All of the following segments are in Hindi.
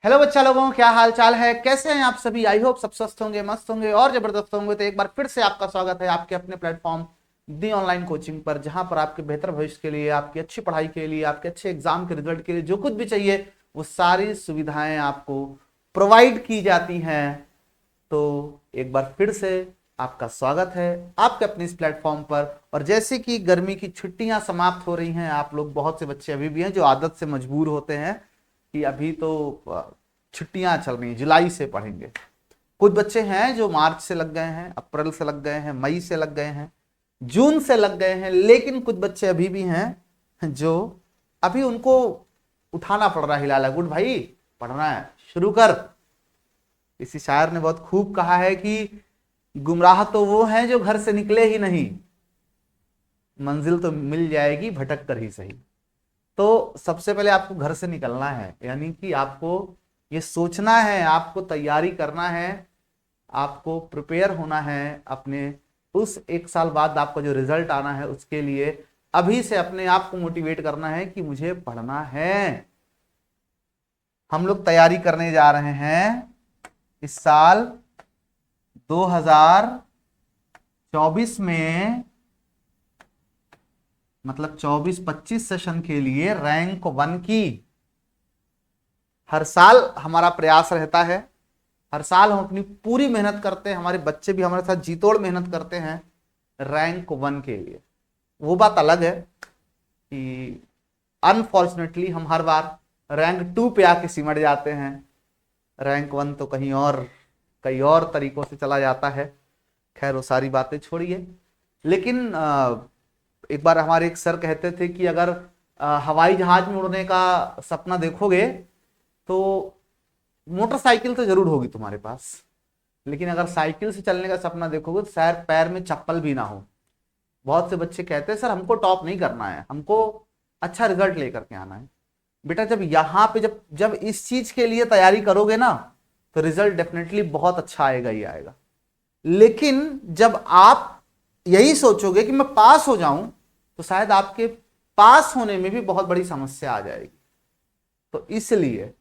हेलो बच्चा लोगों, क्या हाल चाल है? कैसे हैं आप सभी? आई होप सब स्वस्थ होंगे, मस्त होंगे और जबरदस्त होंगे। तो एक बार फिर से आपका स्वागत है आपके अपने प्लेटफॉर्म दी ऑनलाइन कोचिंग पर, जहां पर आपके बेहतर भविष्य के लिए, आपकी अच्छी पढ़ाई के लिए, आपके अच्छे एग्जाम के रिजल्ट के लिए जो कुछ भी चाहिए वो सारी सुविधाएं आपको प्रोवाइड की जाती हैं। तो एक बार फिर से आपका स्वागत है आपके अपने इस प्लेटफॉर्म पर। और जैसे कि गर्मी की छुट्टियां समाप्त हो रही हैं, आप लोग बहुत से बच्चे अभी भी हैं जो आदत से मजबूर होते हैं कि अभी तो छुट्टियां चल रही हैं, जुलाई से पढ़ेंगे। कुछ बच्चे हैं जो मार्च से लग गए हैं, अप्रैल से लग गए हैं, मई से लग गए हैं, जून से लग गए हैं। लेकिन कुछ बच्चे अभी भी हैं जो अभी उनको उठाना पड़ रहा है, हिलाला गुड भाई पढ़ना है, शुरू कर। किसी शायर ने बहुत खूब कहा है कि गुमराह तो वो हैं जो घर से निकले ही नहीं, मंजिल तो मिल जाएगी भटक कर ही सही। तो सबसे पहले आपको घर से निकलना है, यानी कि आपको ये सोचना है, आपको तैयारी करना है, आपको प्रिपेयर होना है अपने उस एक साल बाद आपका जो रिजल्ट आना है उसके लिए। अभी से अपने आप को मोटिवेट करना है कि मुझे पढ़ना है। हम लोग तैयारी करने जा रहे हैं इस साल 2024 में, मतलब 24-25 सेशन के लिए रैंक 1 की। हर साल हमारा प्रयास रहता है, हर साल हम अपनी पूरी मेहनत करते हैं, हमारे बच्चे भी हमारे साथ जीतोड़ मेहनत करते हैं रैंक 1 के लिए। वो बात अलग है कि अनफॉर्चुनेटली हम हर बार रैंक 2 पे आके सिमट जाते हैं। रैंक 1 तो कहीं और कई और तरीकों से चला जाता है। खैर वो सारी बातें छोड़िए। लेकिन एक बार हमारे एक सर कहते थे कि अगर हवाई जहाज में उड़ने का सपना देखोगे तो मोटरसाइकिल तो जरूर होगी तुम्हारे पास, लेकिन अगर साइकिल से चलने का सपना देखोगे तो शायद पैर में चप्पल भी ना हो। बहुत से बच्चे कहते हैं सर हमको टॉप नहीं करना है, हमको अच्छा रिजल्ट लेकर के आना है। बेटा जब यहाँ पे जब जब इस चीज के लिए तैयारी करोगे ना तो रिजल्ट डेफिनेटली बहुत अच्छा आएगा ही आएगा। लेकिन जब आप यही सोचोगे कि मैं पास हो जाऊं तो शायद आपके पास होने में भी बहुत बड़ी समस्या आ जाएगी। तो इसलिए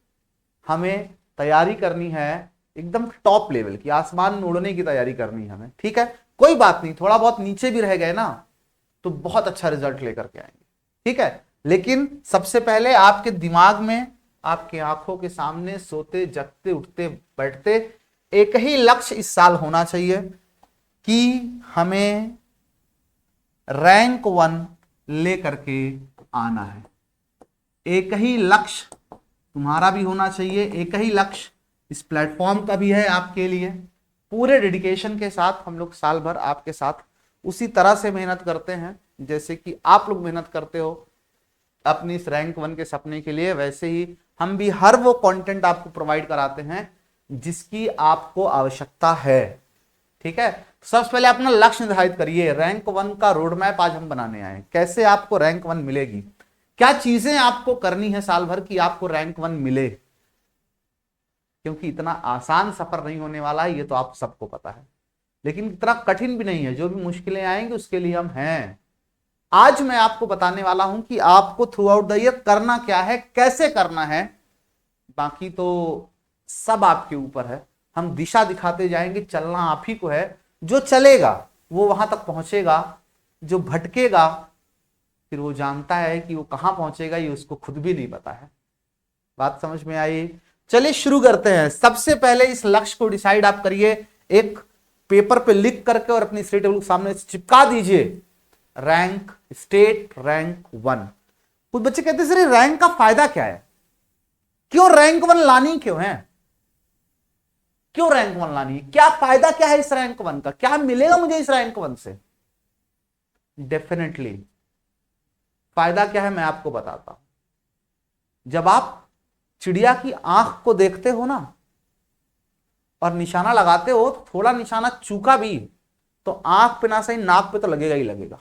हमें तैयारी करनी है एकदम टॉप लेवल की, आसमान में उड़ने की तैयारी करनी है हमें। ठीक है, कोई बात नहीं, थोड़ा बहुत नीचे भी रह गए ना तो बहुत अच्छा रिजल्ट लेकर के आएंगे। ठीक है, लेकिन सबसे पहले आपके दिमाग में, आपके आंखों के सामने सोते जगते उठते बैठते एक ही लक्ष्य इस साल होना चाहिए कि हमें रैंक 1 लेकर के आना है। एक ही लक्ष्य तुम्हारा भी होना चाहिए, एक ही लक्ष्य इस प्लेटफॉर्म का भी है आपके लिए। पूरे डेडिकेशन के साथ हम लोग साल भर आपके साथ उसी तरह से मेहनत करते हैं जैसे कि आप लोग मेहनत करते हो अपनी इस रैंक 1 के सपने के लिए। वैसे ही हम भी हर वो कंटेंट आपको प्रोवाइड कराते हैं जिसकी आपको आवश्यकता है। ठीक है, सबसे पहले अपना लक्ष्य निर्धारित करिए। रैंक 1 का रोड मैप आज हम बनाने आए। कैसे आपको रैंक 1 मिलेगी, क्या चीजें आपको करनी है साल भर की आपको रैंक 1 मिले, क्योंकि इतना आसान सफर नहीं होने वाला है, ये तो आप सबको पता है। लेकिन इतना कठिन भी नहीं है, जो भी मुश्किलें आएंगी उसके लिए हम हैं। आज मैं आपको बताने वाला हूं कि आपको थ्रू आउट द ईयर करना क्या है, कैसे करना है। बाकी तो सब आपके ऊपर है, हम दिशा दिखाते जाएंगे, चलना आप ही को है। जो चलेगा वो वहां तक पहुंचेगा, जो भटकेगा फिर वो जानता है कि वो कहां पहुंचेगा ये उसको खुद भी नहीं पता है। बात समझ में आई? चलिए शुरू करते हैं। सबसे पहले इस लक्ष्य को डिसाइड आप करिए, एक पेपर पे लिख करके और अपनी स्टडी टेबल के सामने चिपका दीजिए। Rank state rank 1। कुछ बच्चे कहते हैं सर रैंक का फायदा क्या है, क्यों रैंक 1 लानी क्यों है, क्यों रैंक 1 लानी है, क्या फायदा क्या है इस रैंक 1 का, क्या मिलेगा मुझे इस रैंक 1 से? डेफिनेटली फायदा क्या है मैं आपको बताता हूं। जब आप चिड़िया की आंख को देखते हो ना और निशाना लगाते हो तो थोड़ा निशाना चूका भी तो आंख पे ना सही नाक पे तो लगेगा ही लगेगा।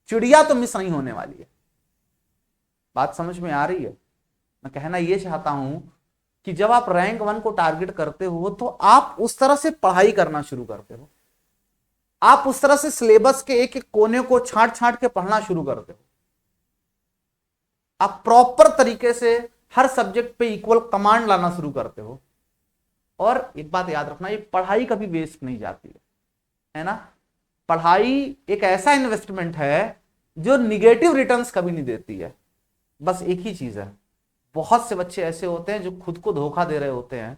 चिड़िया तो मिस नहीं होने वाली है। बात समझ में आ रही है? मैं कहना यह चाहता हूं कि जब आप रैंक 1 को टारगेट करते हो तो आप उस तरह से पढ़ाई करना शुरू करते हो, आप उस तरह से सिलेबस के एक एक कोने को छांट छांट के पढ़ना शुरू करते हो। आप प्रॉपर तरीके से हर सब्जेक्ट पे इक्वल कमांड लाना शुरू करते हो। और एक बात याद रखना, ये पढ़ाई कभी वेस्ट नहीं जाती है ना। पढ़ाई एक ऐसा इन्वेस्टमेंट है जो निगेटिव रिटर्न्स कभी नहीं देती है। बस एक ही चीज है, बहुत से बच्चे ऐसे होते हैं जो खुद को धोखा दे रहे होते हैं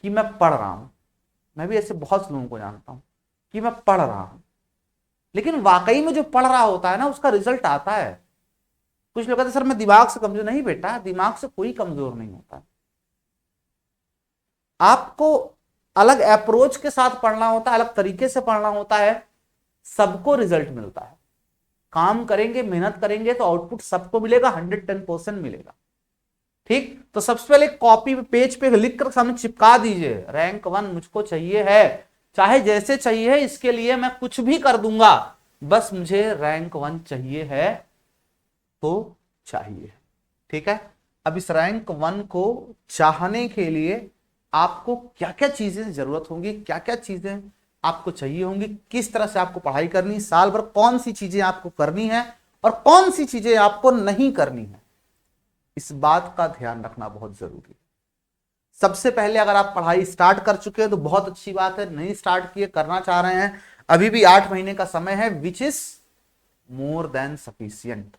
कि मैं पढ़ रहा हूं। मैं भी ऐसे बहुत लोगों को जानता हूं कि मैं पढ़ रहा हूं, लेकिन वाकई में जो पढ़ रहा होता है ना उसका रिजल्ट आता है। कुछ लोग कहते हैं सर मैं दिमाग से कमजोर, नहीं बेटा, दिमाग से कोई कमजोर नहीं होता। आपको अलग अप्रोच के साथ पढ़ना होता है, अलग तरीके से पढ़ना होता है, सबको रिजल्ट मिलता है। काम करेंगे, मेहनत करेंगे तो आउटपुट सबको मिलेगा, 110% मिलेगा। ठीक, तो सबसे पहले कॉपी पे पेज पे लिख कर सामने चिपका दीजिए, रैंक 1 मुझको चाहिए है, चाहे जैसे चाहिए, इसके लिए मैं कुछ भी कर दूंगा, बस मुझे रैंक 1 चाहिए है तो चाहिए। ठीक है, अब इस रैंक 1 को चाहने के लिए आपको क्या क्या चीजें जरूरत होंगी, क्या क्या चीजें आपको चाहिए होंगी, किस तरह से आपको पढ़ाई करनी, साल भर कौन सी चीजें आपको करनी है और कौन सी चीजें आपको नहीं करनी है, इस बात का ध्यान रखना बहुत जरूरी है। सबसे पहले अगर आप पढ़ाई स्टार्ट कर चुके हैं तो बहुत अच्छी बात है, नहीं स्टार्ट किए, करना चाह रहे हैं, अभी भी 8 महीने का समय है, which is more than sufficient.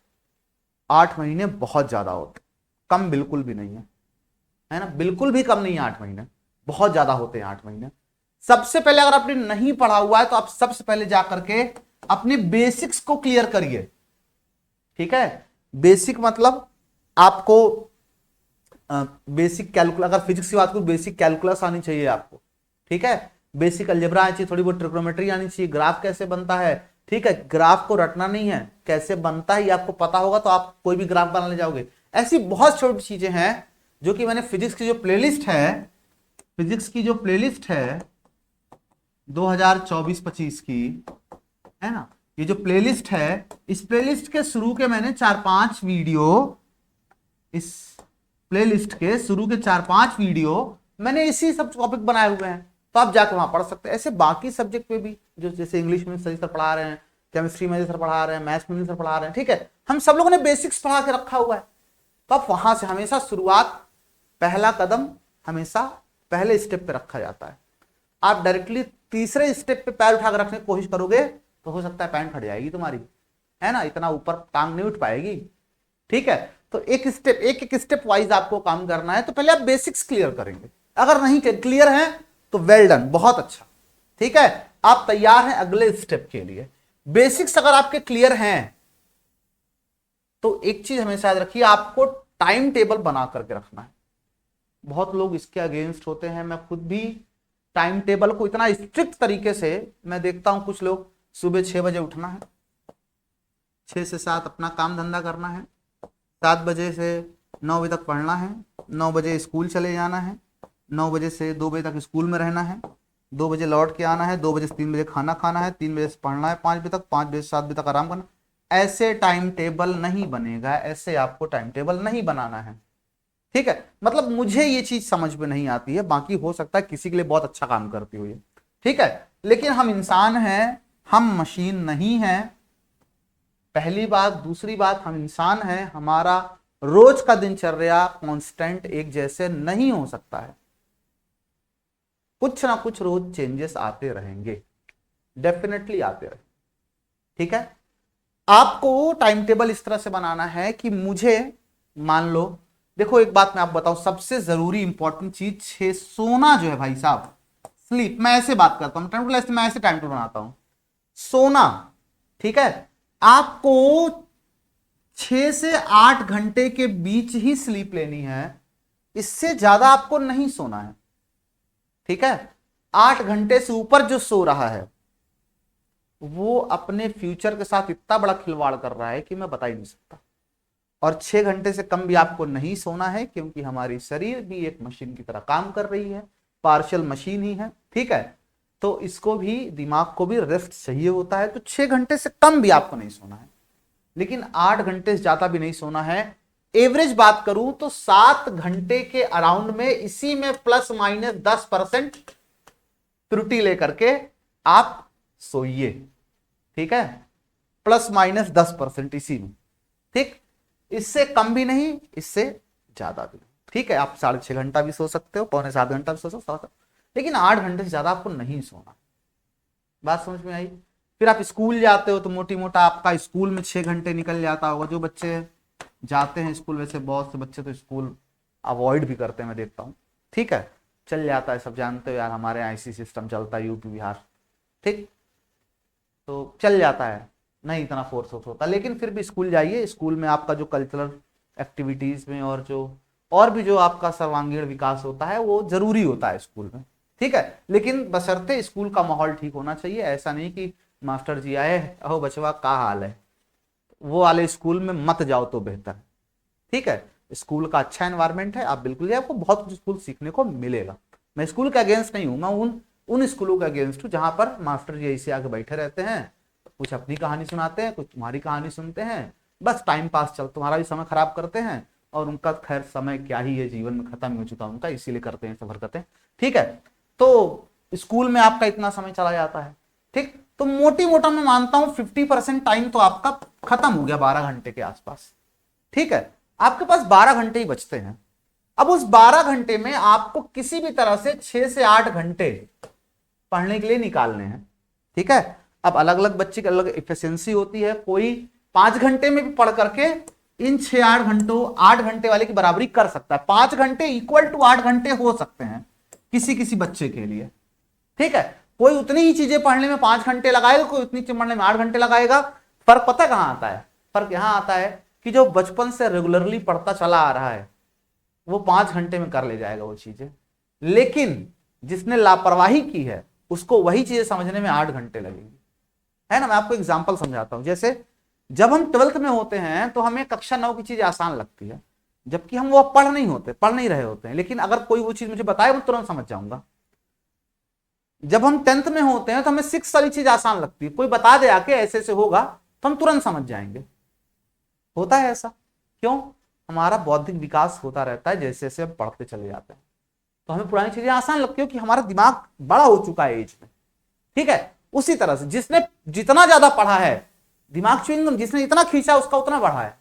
8 महीने बहुत ज्यादा होते, कम बिल्कुल भी नहीं है ना, बिल्कुल भी कम नहीं है 8 महीने, बहुत ज्यादा होते हैं 8 महीने। सबसे पहले अगर आपने नहीं पढ़ा हुआ है तो आप सबसे पहले जाकर के अपने बेसिक्स को क्लियर करिए। ठीक है, बेसिक मतलब आपको बेसिक कैलकुलस, अगर फिजिक्स की बात करूं बेसिक कैलकुलस आनी चाहिए आपको। ठीक है, बेसिक अलजेब्रा आनी चाहिए, थोड़ी बहुत ट्रिग्नोमेट्री आनी चाहिए, ग्राफ कैसे बनता है। ठीक है, ग्राफ को रटना नहीं है, कैसे बनता है ये आपको पता होगा तो आप कोई भी ग्राफ बनाने जाओगे। ऐसी बहुत छोटी चीजें हैं जो कि मैंने फिजिक्स की जो प्लेलिस्ट है, फिजिक्स की जो प्लेलिस्ट है 2024-25 की, है ना, ये जो प्लेलिस्ट है, इस प्लेलिस्ट के शुरू के मैंने 4-5 वीडियो, इस प्लेलिस्ट के शुरू के 4-5 वीडियो मैंने इसी सब टॉपिक बनाए हुए हैं, तो आप जाकर वहां पढ़ सकते हैं। ऐसे बाकी सब्जेक्ट पे भी, जो जैसे इंग्लिश में सर पढ़ा रहे हैं, केमिस्ट्री में सर पढ़ा रहे हैं, मैथ्स में सर पढ़ा रहे हैं, ठीक है, हम सब लोगों ने बेसिक्स पढ़ा के रखा हुआ है। तो आप वहां से हमेशा शुरुआत, पहला कदम हमेशा पहले स्टेप पे रखा जाता है। आप डायरेक्टली तीसरे स्टेप पे पैर उठाकर रखने की कोशिश करोगे तो हो सकता है पैंट फट जाएगी तुम्हारी, है ना, इतना ऊपर टांग नहीं उठ पाएगी। ठीक है, तो एक स्टेप, एक स्टेप वाइज आपको काम करना है। तो पहले आप बेसिक्स क्लियर करेंगे, अगर नहीं क्लियर है तो वेल डन, बहुत अच्छा। ठीक है, आप तैयार हैं अगले स्टेप के लिए। बेसिक्स अगर आपके क्लियर हैं तो एक चीज हमेशा याद रखिए, आपको टाइम टेबल बना करके रखना है। बहुत लोग इसके अगेंस्ट होते हैं, मैं खुद भी टाइम टेबल को इतना स्ट्रिक्ट तरीके से मैं देखता हूं। कुछ लोग सुबह 6 बजे उठना है, 6 से 7 अपना काम धंधा करना है, 7 बजे से 9 बजे तक पढ़ना है, 9 बजे स्कूल चले जाना है, 9 बजे से 2 बजे तक स्कूल में रहना है, 2 बजे लौट के आना है, 2 बजे से 3 बजे खाना खाना है, 3 बजे से पढ़ना है 5 बजे तक, 5 बजे से 7 बजे तक आराम करना। ऐसे टाइम टेबल नहीं बनेगा, ऐसे आपको टाइम टेबल नहीं बनाना है। ठीक है, मतलब मुझे ये चीज समझ में नहीं आती है, बाकी हो सकता है किसी के लिए बहुत अच्छा काम करती हुई। ठीक है, लेकिन हम इंसान हैं, हम मशीन नहीं हैं, पहली बात। दूसरी बात, हम इंसान हैं, हमारा रोज का दिनचर्या कांस्टेंट एक जैसे नहीं हो सकता है, कुछ ना कुछ रोज चेंजेस आते रहेंगे, डेफिनेटली आते रहेंगे। ठीक है, आपको टाइम टेबल इस तरह से बनाना है कि मुझे, मान लो, देखो एक बात मैं आपको बताऊं, सबसे जरूरी इंपॉर्टेंट चीज सोना जो है भाई साहब, स्लीप। मैं ऐसे बात करता हूं, टाइम टेबल मैं ऐसे टाइम टेबल बनाता हूं, सोना। ठीक है, आपको 6 से 8 घंटे के बीच ही स्लीप लेनी है, इससे ज्यादा आपको नहीं सोना है। ठीक है, 8 घंटे से ऊपर जो सो रहा है वो अपने फ्यूचर के साथ इतना बड़ा खिलवाड़ कर रहा है कि मैं बता ही नहीं सकता। और 6 घंटे से कम भी आपको नहीं सोना है, क्योंकि हमारी शरीर भी एक मशीन की तरह काम कर रही है, पार्शियल मशीन ही है। ठीक है, तो इसको भी, दिमाग को भी रेस्ट चाहिए होता है। तो 6 घंटे से कम भी आपको नहीं सोना है, लेकिन 8 घंटे से ज्यादा भी नहीं सोना है। एवरेज बात करूं तो 7 घंटे के अराउंड में, इसी में प्लस माइनस 10% त्रुटि लेकर के आप सोइए। ठीक है, प्लस माइनस 10% इसी में। ठीक, इससे कम भी नहीं, इससे ज्यादा भी। ठीक है, आप 6.5 घंटा भी सो सकते हो, 6.75 घंटा भी सो सकते हो, लेकिन 8 घंटे से ज्यादा आपको नहीं सोना। बात समझ में आई? फिर आप स्कूल जाते हो तो मोटी मोटा आपका स्कूल में 6 घंटे निकल जाता होगा। जो बच्चे जाते हैं स्कूल, वैसे बहुत से बच्चे तो स्कूल अवॉइड भी करते हैं, मैं देखता हूँ। ठीक है, चल जाता है, सब जानते हो यार हमारे यहाँ ऐसी सिस्टम चलता है यूपी बिहार। ठीक, तो चल जाता है, नहीं इतना फोर्स होता, लेकिन फिर भी स्कूल जाइए। स्कूल में आपका जो कल्चरल एक्टिविटीज में और भी जो आपका सर्वांगीण विकास होता है वो जरूरी होता है स्कूल में। ठीक है, लेकिन बशर्ते स्कूल का माहौल ठीक होना चाहिए। ऐसा नहीं कि मास्टर जी आए, अहो बचवा का हाल है, वो वाले स्कूल में मत जाओ तो बेहतर है। ठीक है, स्कूल का अच्छा एनवायरनमेंट है, आप बिल्कुल जाइए, आपको बहुत कुछ स्कूल सीखने को मिलेगा। मैं स्कूल के अगेंस्ट नहीं हूं, मैं उन स्कूलों के अगेंस्ट हूं जहां पर मास्टर जी ऐसे आके बैठे रहते हैं, कुछ अपनी कहानी सुनाते हैं, कुछ तुम्हारी कहानी सुनते हैं, बस टाइम पास चल, तुम्हारा भी समय खराब करते हैं, और उनका खैर समय क्या ही है, जीवन में खत्म हो चुका उनका, इसीलिए करते हैं सब हरकतें। ठीक है, तो स्कूल में आपका इतना समय चला जाता है। ठीक, तो मोटी मोटा मैं मानता हूं 50% टाइम तो आपका खत्म हो गया 12 घंटे के आसपास। ठीक है, आपके पास 12 घंटे ही बचते हैं। अब उस 12 घंटे में आपको किसी भी तरह से 6 से 8 घंटे पढ़ने के लिए निकालने हैं। ठीक है, अब अलग अलग बच्चे की अलग एफिशिएंसी होती है, कोई 5 घंटे में भी पढ़ करके इन 6-8 घंटे वाले की बराबरी कर सकता है। 5 घंटे इक्वल टू 8 घंटे हो सकते हैं किसी किसी बच्चे के लिए। ठीक है, कोई उतनी ही चीजें पढ़ने में 5 घंटे लगाएगा, कोई उतनी चीज पढ़ने में 8 घंटे लगाएगा। फर्क पता कहां आता है? फर्क यहां आता है कि जो बचपन से रेगुलरली पढ़ता चला आ रहा है वो 5 घंटे में कर ले जाएगा वो चीजें, लेकिन जिसने लापरवाही की है उसको वही चीजें समझने में 8 घंटे लगेगी। है ना? मैं आपको एग्जाम्पल समझाता हूं। जैसे जब हम 12th में होते हैं तो हमें कक्षा 9 की चीज आसान लगती है, जबकि हम वो पढ़ नहीं रहे होते हैं, लेकिन अगर कोई वो चीज मुझे बताए मैं तुरंत समझ जाऊंगा। जब हम 10th में होते हैं तो हमें 6 वाली चीज आसान लगती है, कोई बता दे आके ऐसे ऐसे होगा तो हम तुरंत समझ जाएंगे। होता है ऐसा क्यों? हमारा बौद्धिक विकास होता रहता है जैसे जैसे हम पढ़ते चले जाते हैं, तो हमें पुरानी चीजें आसान लगती है कि हमारा दिमाग बड़ा हो चुका है एज में। ठीक है, उसी तरह से जिसने जितना ज्यादा पढ़ा है, दिमाग च्युइंगम जिसने इतना खींचा उसका उतना बढ़ा है।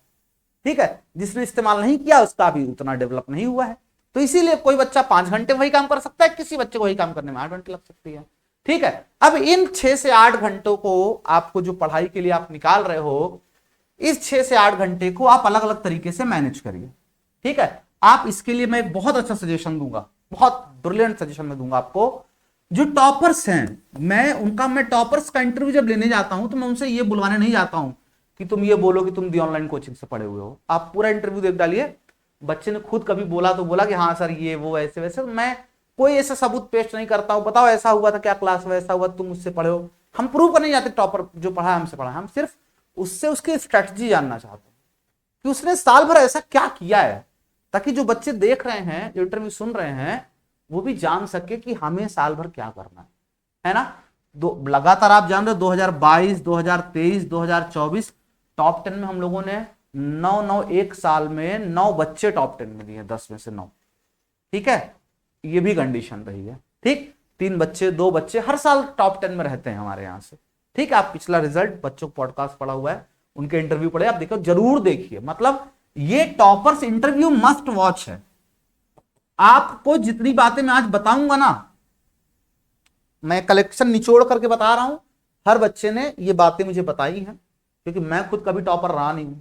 ठीक है, जिसने इस्तेमाल नहीं किया उसका भी उतना डेवलप नहीं हुआ है। तो इसीलिए कोई बच्चा 5 घंटे वही काम कर सकता है, किसी बच्चे को वही काम करने में 8 घंटे लग सकती है। ठीक है, अब इन 6 से 8 घंटों को आपको जो पढ़ाई के लिए आप निकाल रहे हो, इस 6 से 8 घंटे को आप अलग अलग तरीके से मैनेज करिए। ठीक है, आप इसके लिए मैं बहुत अच्छा सजेशन दूंगा, बहुत ब्रिलियंट सजेशन में दूंगा आपको। जो टॉपर्स हैं, मैं टॉपर्स का इंटरव्यू जब लेने जाता हूं तो मैं उनसे ये बुलवाने नहीं जाता हूं कि तुम ये बोलो कि तुम दी ऑनलाइन कोचिंग से पढ़े हुए हो। आप पूरा इंटरव्यू देख डालिए, बच्चे ने खुद कभी बोला तो बोला कि हाँ सर ये वो ऐसे वैसे। मैं कोई ऐसा सबूत पेश नहीं करता हूं, बताओ ऐसा हुआ था क्या क्लास में, ऐसा हुआ तुम मुझसे पढ़े हो। हम प्रूव करने जाते टॉपर जो पढ़ा है हमसे पढ़ा है, हम सिर्फ उससे उसकी स्ट्रेटजी जानना चाहते हैं कि उसने साल भर ऐसा क्या किया है, ताकि जो बच्चे देख रहे हैं, जो इंटरव्यू सुन रहे हैं, वो भी जान सके कि हमें साल भर क्या करना है ना? लगातार आप जान रहे हो 2022, 2023, 2024 टॉप 10 में हम लोगों ने 9 एक साल में 9 बच्चे टॉप 10 में दिए, 10 में से 9। ठीक है, ये भी कंडीशन रही है। ठीक, 3 बच्चे 2 बच्चे हर साल टॉप 10 में रहते हैं हमारे यहां से। ठीक है, आप पिछला रिजल्ट बच्चों को पॉडकास्ट पढ़ा हुआ है, उनके इंटरव्यू पढ़े, आप देखो जरूर देखिए। मतलब ये टॉपर्स इंटरव्यू मस्ट वॉच है। आपको जितनी बातें मैं आज बताऊंगा ना, मैं कलेक्शन निचोड़ करके बता रहा हूं, हर बच्चे ने ये बातें मुझे बताई हैं, क्योंकि मैं खुद कभी टॉपर रहा नहीं हूं।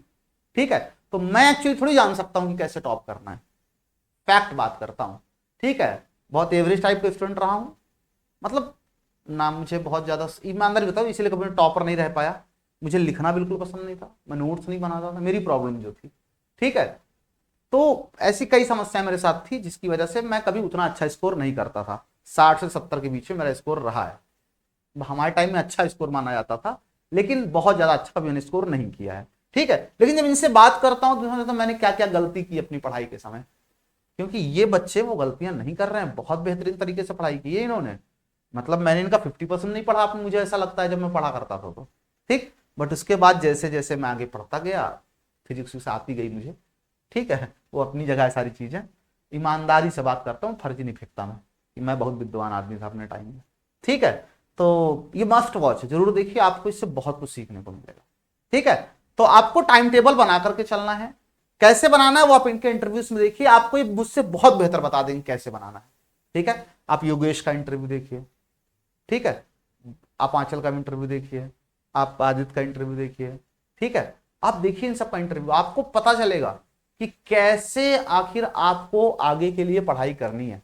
ठीक है, तो मैं एक्चुअली थोड़ी जान सकता हूं कि कैसे टॉप करना है, फैक्ट बात करता हूं। ठीक है, बहुत एवरेज टाइप का स्टूडेंट रहा हूं, मतलब ना मुझे बहुत ज्यादा, ईमानदारी बताऊं, इसीलिए कभी टॉपर नहीं रह पाया। मुझे लिखना बिल्कुल पसंद नहीं था, मैं नोट्स नहीं बनाता था, मेरी प्रॉब्लम जो थी। ठीक है, तो ऐसी कई समस्याएं मेरे साथ थी जिसकी वजह से मैं कभी उतना अच्छा स्कोर नहीं करता था। 60 से 70 के बीच में मेरा स्कोर रहा है। हमारे टाइम में अच्छा स्कोर माना जाता था, लेकिन बहुत ज्यादा अच्छा कभी मैंने स्कोर नहीं किया है। ठीक है, लेकिन जब इनसे बात करता हूं तो मैंने क्या क्या गलती की अपनी पढ़ाई के समय, क्योंकि ये बच्चे वो गलतियां नहीं कर रहे हैं, बहुत बेहतरीन तरीके से पढ़ाई की है इन्होंने। मतलब मैंने इनका 50% नहीं पढ़ा, मुझे ऐसा लगता है जब मैं पढ़ा करता था तो। ठीक, बट उसके बाद जैसे जैसे मैं आगे पढ़ता गया, फिजिक्स आती गई मुझे। ठीक है, वो अपनी जगह है सारी चीजें, ईमानदारी से बात करता हूँ, फर्जी नहीं फेंकता मैं कि मैं बहुत विद्वान आदमी था अपने टाइम में। ठीक है, तो ये मस्ट वॉच है, जरूर देखिए, आपको इससे बहुत कुछ सीखने को मिलेगा। ठीक है, तो आपको टाइम टेबल बना करके चलना है। कैसे बनाना है वो आप इनके इंटरव्यूज में देखिए, आपको ये मुझसे बहुत बेहतर बता देंगे कैसे बनाना है। ठीक है, आप योगेश का इंटरव्यू देखिए, ठीक है, आप आंचल का इंटरव्यू देखिए, आप आदित्य का इंटरव्यू देखिए, ठीक है, आप देखिए इन सबका इंटरव्यू, आपको पता चलेगा कि कैसे आखिर आपको आगे के लिए पढ़ाई करनी है।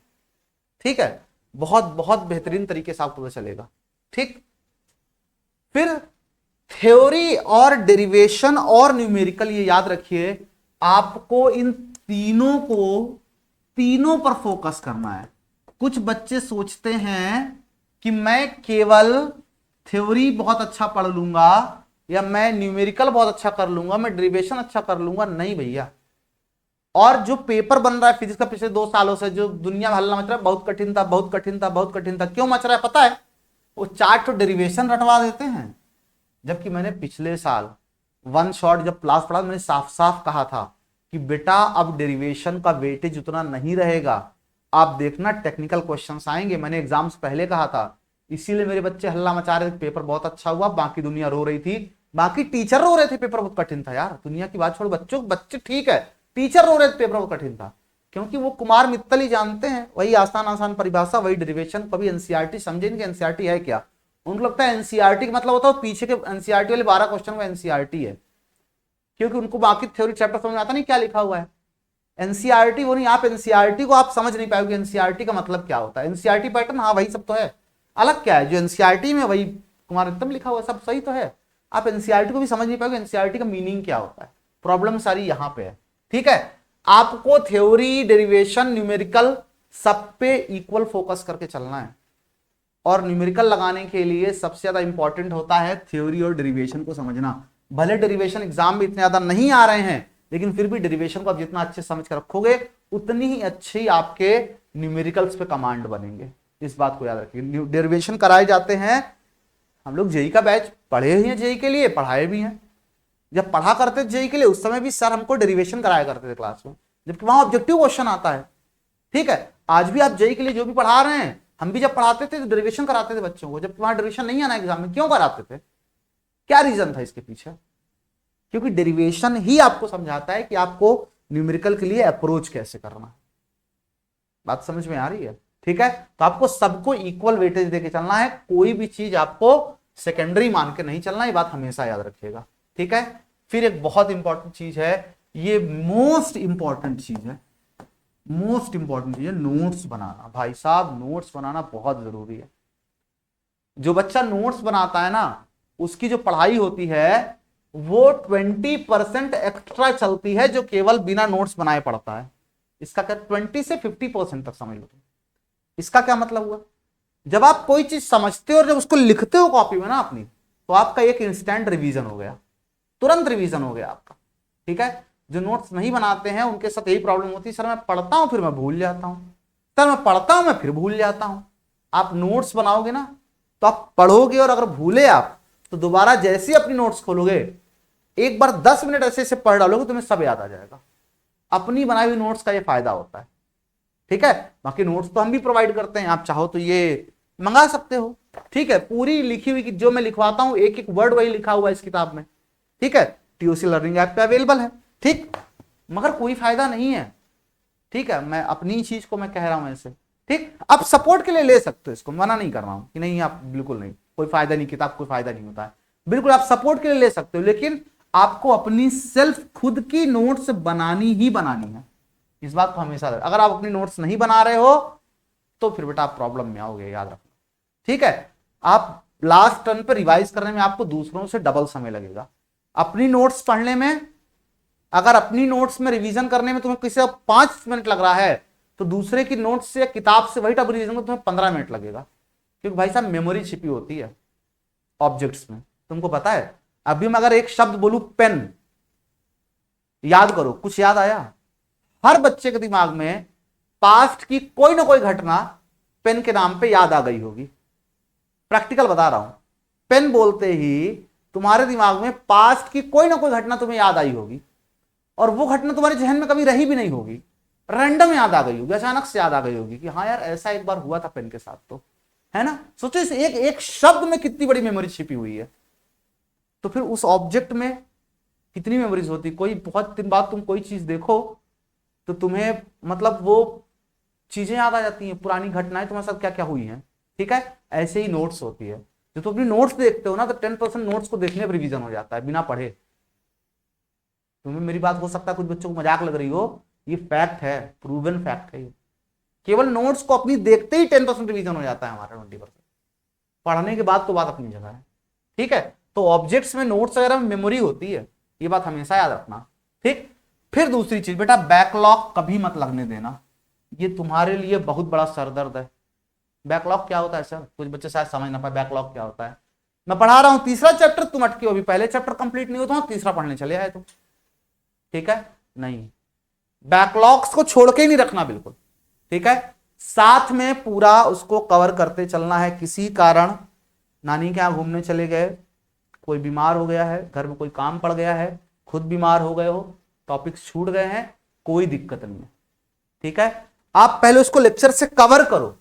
ठीक है, बहुत बहुत बेहतरीन तरीके से आपको पता चलेगा। ठीक, फिर थ्योरी और डेरिवेशन और न्यूमेरिकल, ये याद रखिए आपको इन तीनों पर फोकस करना है। कुछ बच्चे सोचते हैं कि मैं केवल थ्योरी बहुत अच्छा पढ़ लूंगा या मैं न्यूमेरिकल बहुत अच्छा कर लूंगा, मैं डेरिवेशन अच्छा कर लूंगा। नहीं भैया, और जो पेपर बन रहा है फिजिक्स का पिछले 2 सालों से, जो दुनिया में हल्ला मच रहा है, बहुत कठिन था, बहुत कठिन था, बहुत कठिन था, क्यों मच रहा है पता है? वो 4 तो डेरिवेशन रटवा देते हैं। जबकि मैंने पिछले साल वन शॉट जब क्लास पढ़ा, मैंने साफ साफ कहा था कि बेटा अब डेरिवेशन का वेटेज उतना नहीं रहेगा, आप देखना टेक्निकल क्वेश्चंस आएंगे। मैंने एग्जाम से पहले कहा था, इसीलिए मेरे बच्चे हल्ला मचा रहे थे, पेपर बहुत अच्छा हुआ, बाकी दुनिया रो रही थी, बाकी टीचर रो रहे थे पेपर बहुत कठिन था। यार दुनिया की बात छोड़, बच्चे ठीक है, टीचर रो रहे थे पेपर बहुत कठिन था, क्योंकि वो कुमार मित्तल ही जानते हैं, वही आसान आसान परिभाषा, वही डेरिवेशन। कभी एनसीईआरटी समझे नहीं कि एनसीईआरटी है क्या। उनको लगता है एनसीईआरटी का मतलब होता है पीछे के एनसीईआरटी वाले 12 क्वेश्चन वो एनसीईआरटी है, क्योंकि उनको बाकी थ्योरी चैप्टर समझ में आता नहीं क्या लिखा हुआ है। एनसीईआरटी वो नहीं, आप एनसीईआरटी को आप समझ नहीं पाओगे, एनसीईआरटी का मतलब क्या होता है। एनसीईआरटी पैटर्न हाँ वही सब तो है, अलग क्या है? जो एनसीईआरटी में वही कुमार एकदम लिखा हुआ है, सब सही तो है, आप एनसीईआरटी को भी समझ नहीं पाओगे, एनसीईआरटी का मीनिंग क्या होता है। प्रॉब्लम सारी यहां पे है। ठीक है, आपको थ्योरी, डेरिवेशन, न्यूमेरिकल सब पे इक्वल फोकस करके चलना है। और न्यूमेरिकल लगाने के लिए सबसे ज्यादा इंपॉर्टेंट होता है थ्योरी और डेरिवेशन को समझना। भले डेरिवेशन एग्जाम में इतने ज्यादा नहीं आ रहे हैं, लेकिन फिर भी डेरिवेशन को आप जितना अच्छे समझ कर रखोगे उतनी ही अच्छी आपके न्यूमेरिकल्स पे कमांड बनेंगे। इस बात को याद रखिए। डेरिवेशन कराए जाते हैं, हम लोग जेई का बैच पढ़े ही हैं, जेई के लिए पढ़ाए भी हैं। जब पढ़ा करते थे जेई के लिए, उस समय भी सर हमको डेरिवेशन कराया करते थे क्लास में, जबकि वहां ऑब्जेक्टिव क्वेश्चन आता है। ठीक है, आज भी आप जेई के लिए जो भी पढ़ा रहे हैं, हम भी जब पढ़ाते थे तो डेरिवेशन कराते थे बच्चों को, जबकि वहां डेरिवेशन नहीं आना एग्जाम में। क्यों कराते थे? क्या रीजन था इसके पीछे? क्योंकि डेरिवेशन ही आपको समझाता है कि आपको न्यूमेरिकल के लिए अप्रोच कैसे करना है। बात समझ में आ रही है? ठीक है, तो आपको सबको इक्वल वेटेज देके चलना है, कोई भी चीज आपको सेकेंडरी मान के नहीं चलना, ये बात हमेशा याद रखिएगा। ठीक है, फिर एक बहुत इंपॉर्टेंट चीज है, ये मोस्ट इंपॉर्टेंट चीज है, मोस्ट इंपॉर्टेंट चीज है, नोट्स बनाना। भाई साहब नोट्स बनाना बहुत जरूरी है। जो बच्चा नोट्स बनाता है ना, उसकी जो पढ़ाई होती है वो 20% एक्स्ट्रा चलती है, जो केवल बिना नोट्स बनाए पढ़ता है। इसका क्या, 20 से 50% तक समझ लो। इसका क्या मतलब हुआ? जब आप कोई चीज समझते हो और जब उसको लिखते हो कॉपी में ना अपनी, तो आपका एक इंस्टेंट रिवीजन हो गया, तुरंत रिवीजन हो गया आपका। ठीक है, जो नोट्स नहीं बनाते हैं उनके साथ यही प्रॉब्लम होती है, सर मैं पढ़ता हूं फिर मैं भूल जाता हूं, सर मैं पढ़ता हूं मैं फिर भूल जाता हूं। आप नोट्स बनाओगे ना तो आप पढ़ोगे, और अगर भूले आप तो दोबारा जैसे ही अपनी नोट्स खोलोगे, एक बार 10 मिनट ऐसे ऐसे पढ़ डालोगे, तुम्हें सब याद आ जाएगा। अपनी बनाई हुई नोट्स का ये फायदा होता है। ठीक है, बाकी नोट्स तो हम भी प्रोवाइड करते हैं, आप चाहो तो ये मंगा सकते हो। ठीक है, पूरी लिखी हुई जो मैं लिखवाता हूं, एक एक वर्ड वही लिखा हुआ है इस किताब में। ठीक है, टीओसी लर्निंग ऐप पे अवेलेबल है। ठीक, मगर कोई फायदा नहीं है। ठीक है, मैं अपनी चीज को मैं कह रहा हूं ऐसे। ठीक, आप सपोर्ट के लिए ले सकते हो, इसको मना नहीं कर रहा हूं कि नहीं, आप बिल्कुल नहीं, कोई फायदा नहीं, किताब कोई फायदा नहीं होता है, बिल्कुल आप सपोर्ट के लिए ले सकते हो, लेकिन आपको अपनी सेल्फ खुद की नोट्स बनानी ही बनानी है। इस बात को हमेशा, अगर आप अपनी नोट्स नहीं बना रहे हो तो फिर बेटा आप प्रॉब्लम में आओगे, याद रखना। ठीक है, आप लास्ट टर्न पे रिवाइज करने में आपको दूसरों से डबल समय लगेगा। अपनी नोट्स पढ़ने में, अगर अपनी नोट्स में रिवीजन करने में तुम्हें किसी 5 मिनट लग रहा है, तो दूसरे की नोट्स से, किताब से वही टॉपिक रिवीजन में तुम्हें 15 मिनट लगेगा। क्योंकि भाई साहब मेमोरी छिपी होती है ऑब्जेक्ट्स में, तुमको पता है। अभी मैं अगर एक शब्द बोलूं पेन, याद करो, कुछ याद आया? हर बच्चे के दिमाग में पास्ट की कोई ना कोई घटना पेन के नाम पे याद आ गई होगी। प्रैक्टिकल बता रहा हूं, पेन बोलते ही तुम्हारे दिमाग में पास्ट की कोई ना कोई घटना तुम्हें याद आई होगी, और वो घटना तुम्हारे जहन में कभी रही भी नहीं होगी, रैंडम याद आ गई होगी, अचानक से याद आ गई होगी कि हाँ यार ऐसा एक बार हुआ था पेन के साथ, तो है ना। सोचो इस एक शब्द में कितनी बड़ी मेमोरी छिपी हुई है। तो फिर उस ऑब्जेक्ट में कितनी मेमोरीज होती, कोई बहुत दिन बाद तुम कोई चीज देखो तो तुम्हें मतलब वो चीजें याद आ जाती हैं, पुरानी घटनाएं तुम्हारे साथ क्या क्या हुई हैं। ठीक है, ऐसे ही नोट्स होती है। जो तुम अपनी नोट्स देखते हो ना, तो 10% नोट्स को देखने पर रिवीजन हो जाता है बिना पढ़े। तुम्हें मेरी बात हो सकता है कुछ बच्चों को मजाक लग रही हो, ये फैक्ट है, प्रूवन फैक्ट है ये। केवल नोट्स को अपनी देखते ही 10% रिवीजन हो जाता है हमारा, 20%। पढ़ने के बाद तो बात अपनी जगह है। ठीक है, तो ऑब्जेक्ट्स में नोट्स वगैरह में मेमोरी होती है, ये बात हमेशा याद रखना। ठीक, फिर दूसरी चीज बेटा, बैकलॉग कभी मत लगने देना, ये तुम्हारे लिए बहुत बड़ा सरदर्द है। बैकलॉग क्या होता है सर, कुछ बच्चे शायद समझ ना पाए बैकलॉग क्या होता है। मैं पढ़ा रहा हूं तीसरा चैप्टर, तुम अटके हो, अभी पहले चैप्टर कंप्लीट नहीं होता, तीसरा पढ़ने चले आए तुम। ठीक है, नहीं, बैकलॉग्स को छोड़ के ही नहीं रखना बिल्कुल। ठीक है, साथ में पूरा उसको कवर करते चलना है। किसी कारण नानी के यहां घूमने चले गए, कोई बीमार हो गया है, घर में कोई काम पड़ गया है, खुद बीमार हो गए हो, टॉपिक्स छूट गए हैं, कोई दिक्कत नहीं है। ठीक है, आप पहले उसको लेक्चर से कवर करो,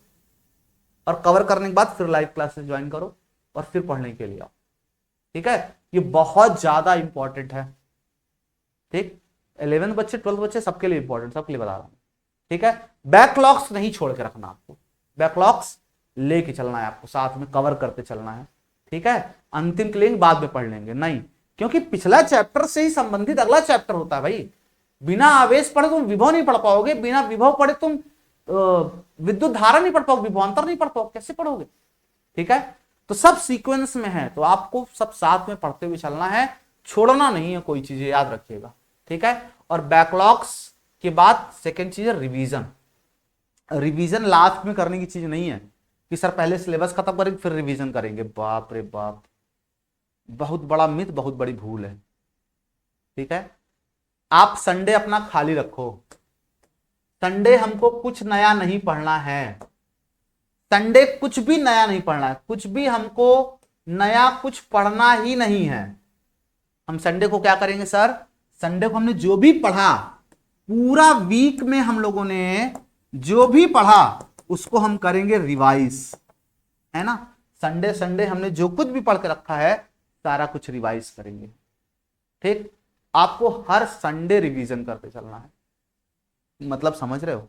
और कवर करने के बाद फिर लाइव क्लासेस ज्वाइन करो और फिर पढ़ने के लिए आओ। ठीक है, ये बहुत ज्यादा इंपॉर्टेंट है। ठीक, 11th बच्चे 12th बच्चे सबके लिए इंपॉर्टेंट, सबके लिए बता रहा हूं। ठीक है, बैकलॉग्स नहीं छोड़ के रखना, आपको बैकलॉग्स लेके चलना है, आपको साथ में कवर करते चलना है। ठीक है, अंतिम के लिए बाद में पढ़ लेंगे नहीं, क्योंकि पिछला चैप्टर से ही संबंधित अगला चैप्टर होता है भाई। बिना आवेश पढ़े तुम विभव नहीं पढ़ पाओगे, बिना विभव पढ़े तुम विद्युत धारा नहीं पढ़ पाओगे, विभवांतर नहीं पढ़ पाओगे, कैसे पढ़ोगे। ठीक है, तो सब सीक्वेंस में है, तो आपको सब साथ में पढ़ते हुए चलना है, छोड़ना नहीं है कोई चीज, याद रखिएगा। ठीक है, और बैकलॉग्स के बाद सेकेंड चीज है रिवीजन। रिवीजन लास्ट में करने की चीज नहीं है कि सर पहले सिलेबस खत्म करेंगे फिर रिवीजन करेंगे, बाप रे बाप, बहुत बड़ा मिथ, बहुत बड़ी भूल है। ठीक है, आप संडे अपना खाली रखो, संडे हमको कुछ नया नहीं पढ़ना है, संडे कुछ भी नया नहीं पढ़ना है, कुछ भी हमको नया कुछ पढ़ना ही नहीं है। हम संडे को क्या करेंगे सर, संडे को हमने जो भी पढ़ा, पूरा वीक में हम लोगों ने जो भी पढ़ा उसको हम करेंगे रिवाइज, है ना। संडे संडे हमने जो कुछ भी पढ़ के रखा है सारा कुछ रिवाइज करेंगे। ठीक, आपको हर संडे रिवीजन करते चलना है, मतलब समझ रहे हो।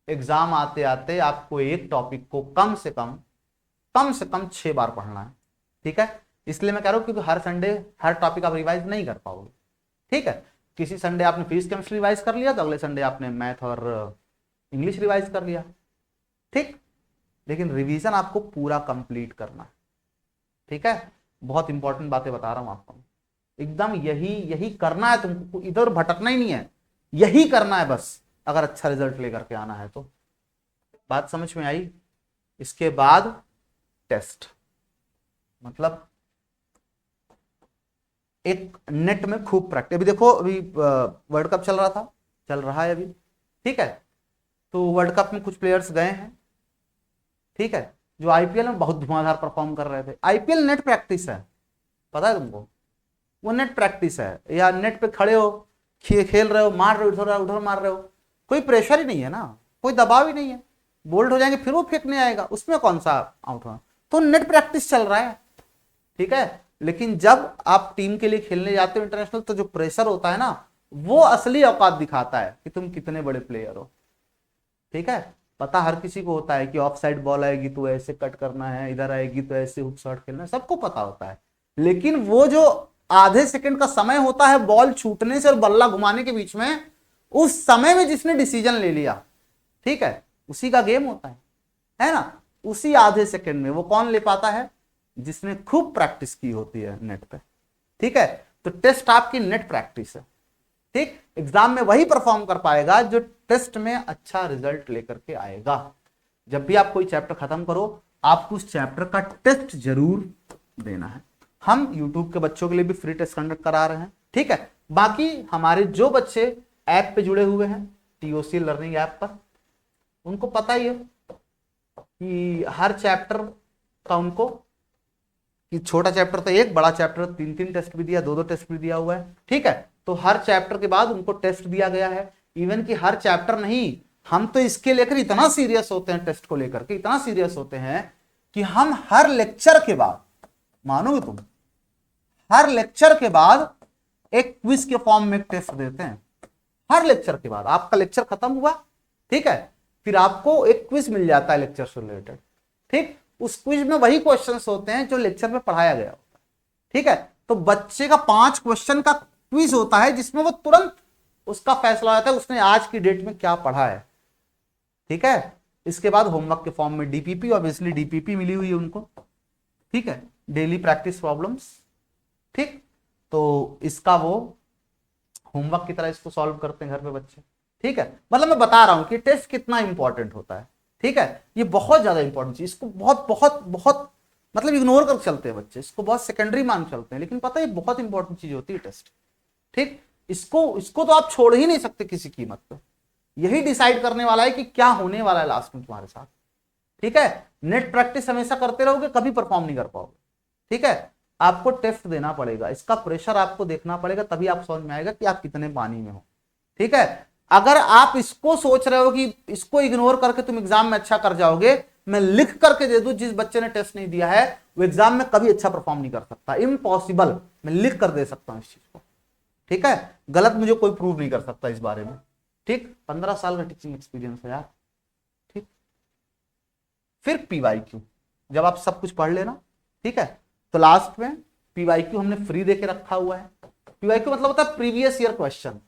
एग्जाम आते आते आपको एक टॉपिक को कम से कम 6 बार पढ़ना है। ठीक है, इसलिए मैं कह रहा हूं क्योंकि हर संडे हर टॉपिक आप रिवाइज नहीं कर पाओगे। ठीक है, किसी संडे आपने फिजिक्स केमिस्ट्री रिवाइज कर लिया तो अगले संडे आपने मैथ और इंग्लिश रिवाइज कर लिया। ठीक, लेकिन रिवीजन आपको पूरा कंप्लीट करना है। ठीक है, बहुत इंपॉर्टेंट बातें बता रहा हूं आपको, एकदम यही करना है तुमको, इधर भटकना ही नहीं है, यही करना है बस, अगर अच्छा रिजल्ट लेकर के आना है तो। बात समझ में आई। इसके बाद टेस्ट, मतलब एक नेट में खूब प्रैक्टिस। अभी देखो, अभी वर्ल्ड कप चल रहा है अभी। ठीक है, तो वर्ल्ड कप में कुछ प्लेयर्स गए हैं, ठीक है, जो आईपीएल में बहुत धुआंधार परफॉर्म कर रहे थे। आईपीएल नेट प्रैक्टिस है, पता है तुमको, वो नेट प्रैक्टिस है, या नेट पे खड़े हो, खेल रहे हो, मार रहे हो, उधर मार रहे हो, कोई प्रेशर ही नहीं है ना, कोई दबाव ही नहीं है। बोल्ड हो जाएंगे फिर वो फेंकने आएगा, उसमें कौन सा आउट होना, तो नेट प्रैक्टिस चल रहा है। ठीक है, लेकिन जब आप टीम के लिए खेलने जाते हो इंटरनेशनल, तो जो प्रेशर होता है ना, वो असली औकात दिखाता है कि तुम कितने बड़े प्लेयर हो। ठीक है, पता हर किसी को होता है कि ऑफ साइड बॉल आएगी तो ऐसे कट करना है, इधर आएगी तो ऐसे हुक शॉट खेलना है, सबको पता होता है। लेकिन वो जो आधे सेकंड का समय होता है बॉल छूटने से और बल्ला घुमाने के बीच में, उस समय में जिसने डिसीजन ले लिया, ठीक है, उसी का गेम होता है ना। उसी आधे सेकंड में वो कौन ले पाता है, जिसने खूब प्रैक्टिस की होती है नेट पे। ठीक है, तो टेस्ट आपकी नेट प्रैक्टिस है। ठीक, एग्जाम में वही परफॉर्म कर पाएगा जो टेस्ट में अच्छा रिजल्ट लेकर के आएगा। जब भी आप कोई चैप्टर खत्म करो, आपको उस चैप्टर का टेस्ट जरूर देना है। हम YouTube के बच्चों के लिए भी फ्री टेस्ट कंडक्ट करा रहे हैं। ठीक है, बाकी हमारे जो बच्चे ऐप पे जुड़े हुए हैं, TOC लर्निंग ऐप पर, उनको पता ही है कि हर चैप्टर का उनको, कि छोटा चैप्टर तो एक, बड़ा चैप्टर 3-3 टेस्ट भी दिया, 2-2 टेस्ट भी दिया हुआ है। ठीक है, तो हर चैप्टर के बाद उनको टेस्ट दिया गया है। इवन कि हर चैप्टर नहीं, हम तो इसके लेकर इतना सीरियस होते हैं, टेस्ट को लेकर के इतना सीरियस होते हैं कि हम हर लेक्चर के बाद, मानोगे तुम, हर लेक्चर के बाद एक क्विज के फॉर्म में एक टेस्ट देते हैं हर लेक्चर के बाद। आपका लेक्चर खत्म हुआ, ठीक है, फिर आपको एक क्विज मिल जाता है लेक्चर से रिलेटेड, ठीक। उस क्विज में वही क्वेश्चंस होते हैं जो लेक्चर में पढ़ाया गया होता है, ठीक है। तो बच्चे का 5 क्वेश्चन का क्विज होता है जिसमें वो तुरंत उसका फैसला हो जाता है उसने आज की डेट में क्या पढ़ा है, ठीक है। इसके बाद होमवर्क के फॉर्म में डीपीपी, ऑब्वियसली डीपीपी मिली हुई है उनको, ठीक है, डेली प्रैक्टिस प्रॉब्लम्स, ठीक। तो इसका वो होमवर्क की तरह इसको सॉल्व करते हैं घर पे बच्चे, ठीक है। मतलब मैं बता रहा हूं कि टेस्ट कितना इंपॉर्टेंट होता है, ठीक है। ये बहुत ज्यादा इंपॉर्टेंट चीज, इसको बहुत बहुत बहुत मतलब इग्नोर कर चलते हैं बच्चे, इसको बहुत सेकेंडरी मान चलते हैं, लेकिन पता है ये बहुत इंपॉर्टेंट चीज होती है टेस्ट, ठीक। इसको तो आप छोड़ ही नहीं सकते किसी कीमत पे। यही डिसाइड करने वाला है कि क्या होने वाला है लास्ट में तुम्हारे साथ, ठीक है। नेट प्रैक्टिस हमेशा करते रहोगे कभी परफॉर्म नहीं कर पाओगे, ठीक है। आपको टेस्ट देना पड़ेगा, इसका प्रेशर आपको देखना पड़ेगा, तभी आप समझ में आएगा कि आप कितने पानी में हो, ठीक है। अगर आप इसको सोच रहे हो कि इसको इग्नोर करके तुम एग्जाम में अच्छा कर जाओगे, मैं लिख करके दे दूं जिस बच्चे ने टेस्ट नहीं दिया है वो एग्जाम में कभी अच्छा परफॉर्म नहीं कर सकता, इम्पॉसिबल। मैं लिख कर दे सकता हूं इस चीज को, ठीक है। गलत मुझे कोई प्रूव नहीं कर सकता इस बारे में, ठीक। 15 साल का टीचिंग एक्सपीरियंस है यार, ठीक। फिर पीवाईक्यू, जब आप सब कुछ पढ़ लेना, ठीक है, तो लास्ट में पीवाईक्यू हमने फ्री देके रखा हुआ है। पीवाईक्यू मतलब होता है प्रीवियस ईयर क्वेश्चन,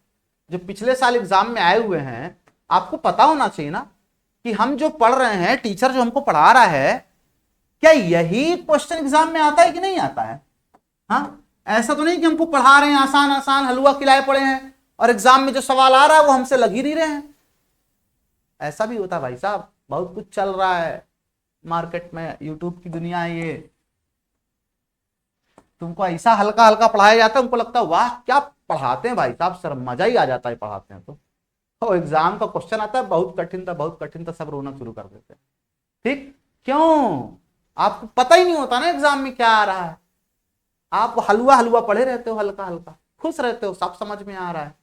जो पिछले साल एग्जाम में आए हुए हैं। आपको पता होना चाहिए ना कि हम जो पढ़ रहे हैं, टीचर जो हमको पढ़ा रहा है, क्या यही क्वेश्चन एग्जाम में आता है कि नहीं आता है? हाँ, ऐसा तो नहीं कि हमको पढ़ा रहे हैं आसान आसान हलवा खिलाए पड़े हैं और एग्जाम में जो सवाल आ रहा है वो हमसे लग ही नहीं रहे हैं। ऐसा भी होता है भाई साहब, बहुत कुछ चल रहा है मार्केट में, यूट्यूब की दुनिया है ये। तुमको ऐसा हल्का हल्का पढ़ाया जाता है, उनको लगता है वाह क्या पढ़ाते हैं भाई साहब, सर मजा ही आ जाता है पढ़ाते हैं तो एग्जाम का क्वेश्चन आता है बहुत कठिन था, सब रोना शुरू कर देते हैं, ठीक। क्यों? आपको पता ही नहीं होता ना एग्जाम में क्या आ रहा है, आप हलवा हलवा पढ़े रहते हो, हल्का हल्का खुश रहते हो, सब समझ में आ रहा है।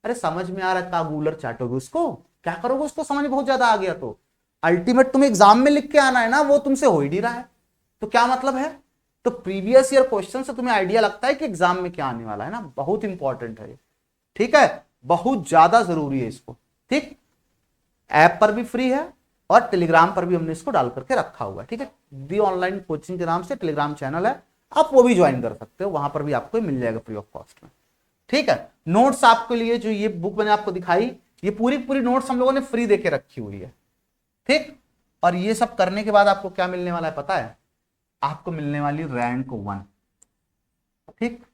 अरे समझ में आ रहा है, कागुलर चाटोगे उसको, क्या करोगे उसको, समझ बहुत ज्यादा आ गया तो अल्टीमेट तुम्हें एग्जाम में लिख के आना है ना, वो तुमसे हो ही नहीं रहा है, तो क्या मतलब है? तो प्रीवियस ईयर क्वेश्चन से तुम्हें आइडिया लगता है कि एग्जाम में क्या आने वाला है ना, बहुत इंपॉर्टेंट है, ठीक है, बहुत ज्यादा जरूरी है इसको, ठीक। ऐप पर भी फ्री है और टेलीग्राम पर भी हमने इसको डाल करके रखा हुआ है, ठीक है। दी ऑनलाइन कोचिंग के नाम से टेलीग्राम चैनल है, आप वो भी ज्वाइन कर सकते हो, वहां पर भी आपको मिल जाएगा फ्री ऑफ कॉस्ट में, ठीक है। नोट्स आपके लिए जो ये बुक मैंने आपको दिखाई, ये पूरी पूरी नोट्स हम लोगों ने फ्री देके रखी हुई है, ठीक। और ये सब करने के बाद आपको क्या मिलने वाला है पता है? आपको मिलने वाली रैंक 1, ठीक।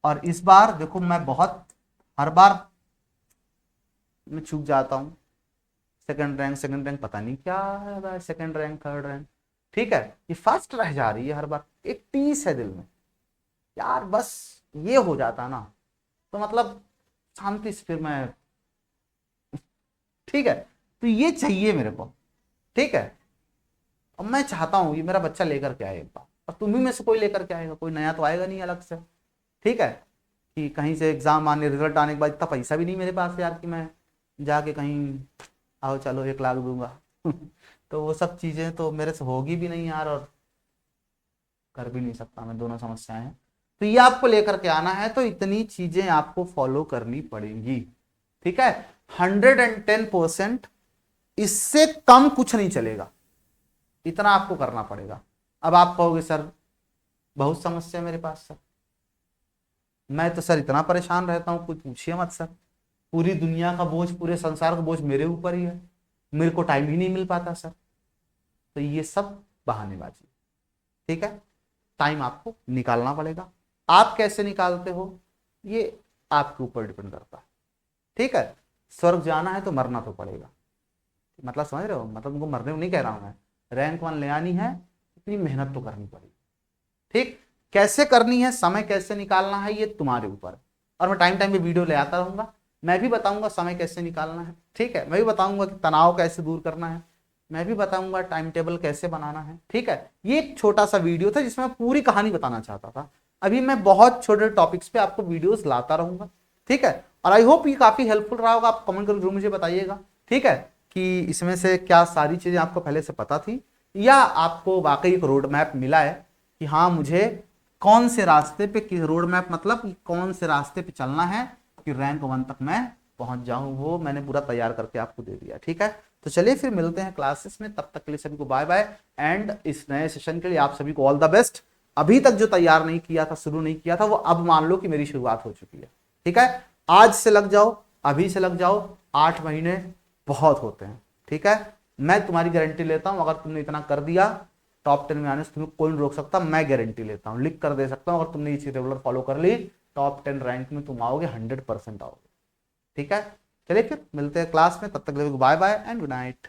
और इस बार देखो मैं हर बार मैं चूक जाता हूं, सेकंड रैंक पता नहीं क्या है, सेकंड रैंक थर्ड रैंक, ठीक है, ये फर्स्ट रह जा रही है हर बार, एक टीस है दिल में यार, बस ये हो जाता ना तो मतलब शांति से फिर मैं, ठीक है। तो ये चाहिए मेरे को, ठीक है। अब मैं चाहता हूं ये मेरा बच्चा लेकर के आए एक बार, और तुम्ही में से कोई लेकर के आएगा, कोई नया तो आएगा नहीं अलग से, ठीक है। कि कहीं से एग्जाम आने रिजल्ट आने के बाद इतना पैसा भी नहीं मेरे पास यार कि मैं जाके कहीं आओ चलो 1 लाख दूंगा तो वो सब चीजें तो मेरे से होगी भी नहीं यार, और कर भी नहीं सकता मैं, दोनों समस्याएं हैं। तो ये आपको लेकर के आना है, तो इतनी चीजें आपको फॉलो करनी पड़ेंगी, ठीक है। 110%, इससे कम कुछ नहीं चलेगा, इतना आपको करना पड़ेगा। अब आप कहोगे सर बहुत समस्या है मेरे पास सर, मैं तो सर इतना परेशान रहता हूं कुछ पूछिए मत सर, पूरी दुनिया का बोझ, पूरे संसार का बोझ मेरे ऊपर ही है, मेरे को टाइम ही नहीं मिल पाता सर। तो ये सब बहानेबाजी, ठीक है। टाइम आपको निकालना पड़ेगा, आप कैसे निकालते हो ये आपके ऊपर डिपेंड करता है, ठीक है। स्वर्ग जाना है तो मरना तो पड़ेगा, मतलब समझ रहे हो, मतलब उनको मरने को नहीं कह रहा हूं मैं, रैंक 1 ले आनी है इतनी मेहनत तो करनी पड़ेगी, ठीक। कैसे करनी है, समय कैसे निकालना है, ये तुम्हारे ऊपर है, और मैं टाइम टाइम पे वीडियो ले आता रहूंगा, मैं भी बताऊंगा समय कैसे निकालना है, ठीक है। मैं भी बताऊंगा कि तनाव कैसे दूर करना है, मैं भी बताऊंगा टाइम टेबल कैसे बनाना है, ठीक है। ये एक छोटा सा वीडियो था जिसमें मैं पूरी कहानी बताना चाहता था, अभी मैं बहुत छोटे टॉपिक्स पे आपको वीडियोस लाता रहूंगा, ठीक है। और आई होप ये काफी हेल्पफुल रहा होगा, आप कमेंट करके जरूर मुझे बताइएगा, ठीक है, कि इसमें से क्या सारी चीजें आपको पहले से पता थी, या आपको वाकई एक रोड मैप मिला है कि हाँ मुझे कौन से रास्ते पे, कि रोड मैप मतलब कि कौन से रास्ते पे चलना है कि रैंक 1 तक मैं पहुंच जाऊं, वो मैंने पूरा तैयार करके आपको दे दिया। ठीक है, तो चलिए फिर मिलते हैं क्लासेस में, तब तक के लिए सभी को बाय बाय। एंड इस नए सेशन के लिए आप सभी को ऑल द बेस्ट। अभी तक जो तैयार नहीं किया था, शुरू नहीं किया था, वो अब मान लो कि मेरी शुरुआत हो चुकी है। ठीक है, आज से लग जाओ, अभी से लग जाओ, 8 महीने बहुत होते हैं। ठीक है, मैं तुम्हारी गारंटी लेता हूं, अगर तुमने इतना कर दिया टॉप 10 में आने से तुम्हें कोई नहीं रोक सकता, मैं गारंटी लेता हूं, लिख कर दे सकता हूं। अगर तुमने ये चीज रेगुलर फॉलो कर ली, टॉप 10 रैंक में तुम आओगे, 100% आओगे। ठीक है, चलिए फिर मिलते हैं क्लास में, तब तक bye bye and good night.